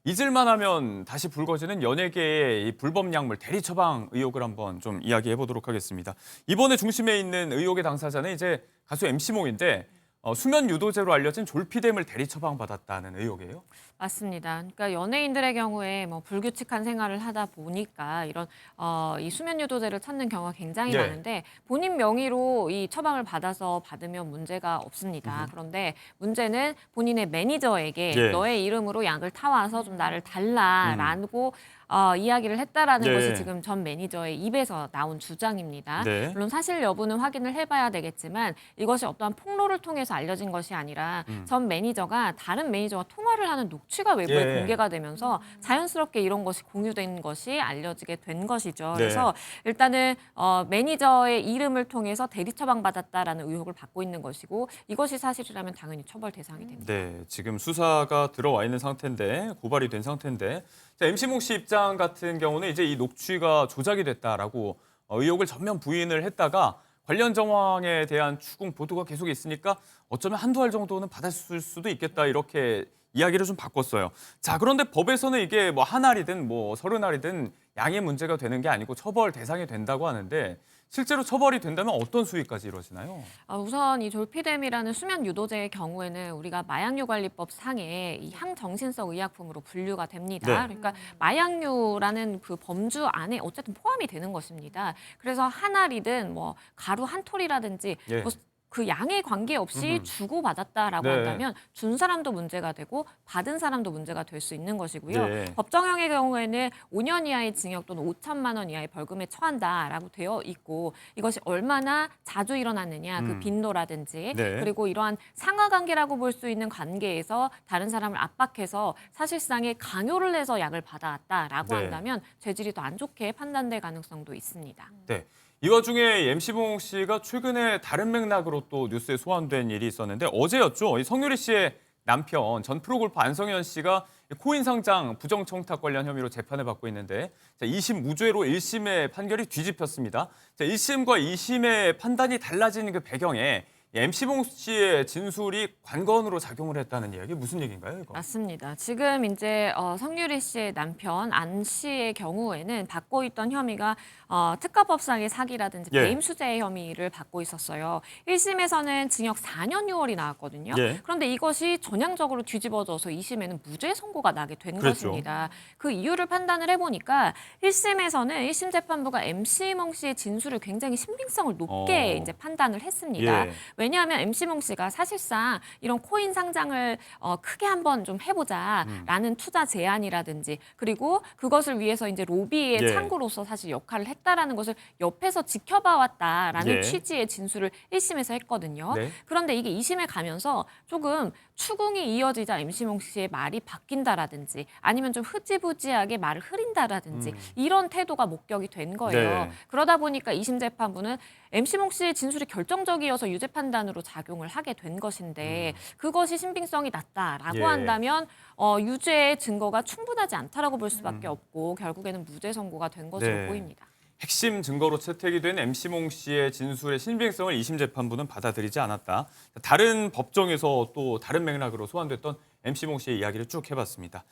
잊을만 하면 다시 불거지는 연예계의 이 불법 약물 대리 처방 의혹을 한번 좀 이야기해 보도록 하겠습니다. 이번에 중심에 있는 의혹의 당사자는 이제 가수 MC몽인데 수면 유도제로 알려진 졸피뎀을 대리 처방받았다는 의혹이에요. 맞습니다. 그러니까 연예인들의 경우에 뭐 불규칙한 생활을 하다 보니까 이 수면 유도제를 찾는 경우가 굉장히 예. 많은데 본인 명의로 이 처방을 받으면 문제가 없습니다. 그런데 문제는 본인의 매니저에게 예. 너의 이름으로 약을 타와서 좀 나를 음. 달라라고 이야기를 했다라는 예. 것이 지금 전 매니저의 입에서 나온 주장입니다. 네. 물론 사실 여부는 확인을 해봐야 되겠지만 이것이 어떠한 폭로를 통해서 알려진 것이 아니라 전 매니저가 다른 매니저와 통화를 하는 녹취가 외부에 예. 공개가 되면서 자연스럽게 이런 것이 공유된 것이 알려지게 된 것이죠. 네. 그래서 일단은 매니저의 이름을 통해서 대리 처방받았다라는 의혹을 받고 있는 것이고 이것이 사실이라면 당연히 처벌 대상이 됩니다. 네, 지금 수사가 들어와 있는 상태인데 고발이 된 상태인데 MC몽 씨 입장 같은 경우는 이제 이 녹취가 조작이 됐다라고 의혹을 전면 부인을 했다가 관련 정황에 대한 추궁 보도가 계속 있으니까 어쩌면 한두 알 정도는 받았을 수도 있겠다 이렇게 이야기를 좀 바꿨어요. 자, 그런데 법에서는 이게 뭐 한 알이든 뭐 30알이든 양의 문제가 되는 게 아니고 처벌 대상이 된다고 하는데 실제로 처벌이 된다면 어떤 수위까지 이루어지나요? 우선 이 졸피뎀이라는 수면 유도제의 경우에는 우리가 마약류관리법 상에 이 항정신성 의약품으로 분류가 됩니다. 네. 그러니까 마약류라는 그 범주 안에 어쨌든 포함이 되는 것입니다. 그래서 한 알이든 뭐 가루 한 톨이라든지 예. 뭐 그 양에 관계없이 주고받았다라고 네. 한다면 준 사람도 문제가 되고 받은 사람도 문제가 될 수 있는 것이고요. 네. 법정형의 경우에는 5년 이하의 징역 또는 5천만 원 이하의 벌금에 처한다라고 되어 있고 이것이 얼마나 자주 일어났느냐 그 빈도라든지 네. 그리고 이러한 상하관계라고 볼 수 있는 관계에서 다른 사람을 압박해서 사실상의 강요를 해서 약을 받아왔다라고 네. 한다면 죄질이 더 안 좋게 판단될 가능성도 있습니다. 네. 이 와중에 MC봉 씨가 최근에 다른 맥락으로 또 뉴스에 소환된 일이 있었는데 어제였죠. 이 성유리 씨의 남편 전 프로골퍼 안성현 씨가 코인 상장 부정 청탁 관련 혐의로 재판을 받고 있는데 2심 무죄로 1심의 판결이 뒤집혔습니다. 1심과 2심의 판단이 달라진 그 배경에 MC봉 씨의 진술이 관건으로 작용을 했다는 이야기 무슨 얘기인가요, 이거? 맞습니다. 지금 이제 성유리 씨의 남편 안 씨의 경우에는 받고 있던 혐의가 특가법상의 사기라든지 예. 배임 수재 혐의를 받고 있었어요. 1심에서는 징역 4년 6월이 나왔거든요. 예. 그런데 이것이 전향적으로 뒤집어져서 2심에는 무죄 선고가 나게 된 그랬죠. 것입니다. 그 이유를 판단을 해보니까 1심에서는 1심 재판부가 MC몽 씨의 진술을 굉장히 신빙성을 높게 이제 판단을 했습니다. 예. 왜냐하면 MC몽 씨가 사실상 이런 코인 상장을 크게 한번 좀 해보자라는 투자 제안이라든지 그리고 그것을 위해서 이제 로비의 예. 창구로서 사실 역할을 했다라는 것을 옆에서 지켜봐왔다라는 예. 취지의 진술을 1심에서 했거든요. 네. 그런데 이게 2심에 가면서 조금 추궁이 이어지자 MC몽 씨의 말이 바뀐다라든지 아니면 좀 흐지부지하게 말을 흐린다라든지 이런 태도가 목격이 된 거예요. 네. 그러다 보니까 2심 재판부는 MC몽 씨의 진술이 결정적이어서 유죄 판단으로 작용을 하게 된 것인데 그것이 신빙성이 낮다라고 예. 한다면 유죄의 증거가 충분하지 않다라고 볼 수밖에 없고 결국에는 무죄 선고가 된 것으로 네. 보입니다. 핵심 증거로 채택이 된 MC몽 씨의 진술의 신빙성을 2심 재판부는 받아들이지 않았다. 다른 법정에서 또 다른 맥락으로 소환됐던 MC몽 씨의 이야기를 쭉 해봤습니다.